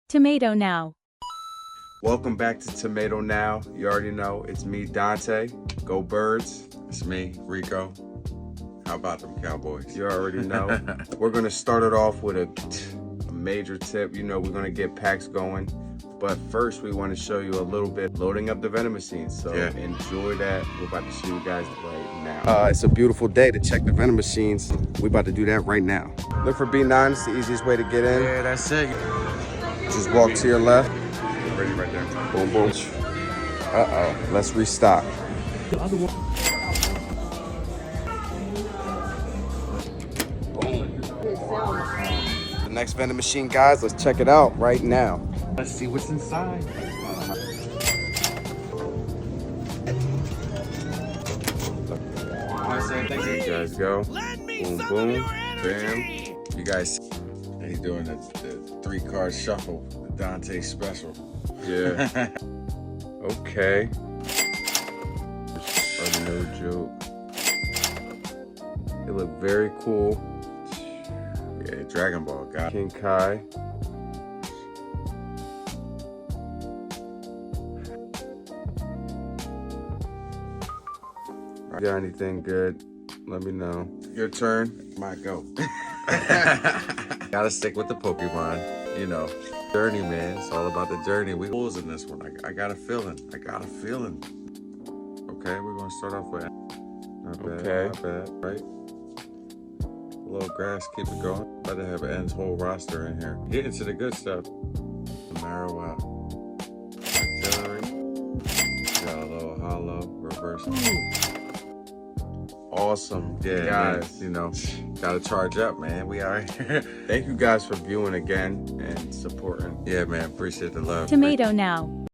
TMATO NOW. Welcome back to TMATO NOW. You already know, it's me, Dante. Go Birds. It's me, Rico. How about them Cowboys? You already know. We're going to start it off with a major tip. You know, we're going to get packs going. But first, we want to show you a little bit loading up the vending machine. So enjoy that. We're about to show you guys right now. It's a beautiful day to check the vending machines. We're about to do that right now. Look for B9. It's the easiest way to get in. Yeah, that's it. Just walk to your left. Ready right there. Boom, boom. Uh-oh. Let's restock. The next vending machine, guys, let's check it out right now. Let's see what's inside. There you guys go. Boom, boom, bam. You guys, he's doing the 3-card shuffle, the Dante special. Yeah. Okay. A no joke. It looked very cool. Yeah, Dragon Ball, got it. King Kai. Got anything good? Let me know. Your turn. My go. Gotta stick with the Pokemon, you know. Journey, man. It's all about the journey. We was in this one. I got a feeling. Okay, we're gonna start off with. Not bad. Not bad. Right. A little grass, keep it going. About to have N's whole roster in here. Getting to the good stuff. Marijuana. Artillery. Got a little hollow reverse. Awesome. Yeah, guys. man, you know, gotta charge up, man. We are here. Thank you guys for viewing again and supporting. Yeah, man. Appreciate the love. TMATO NOW.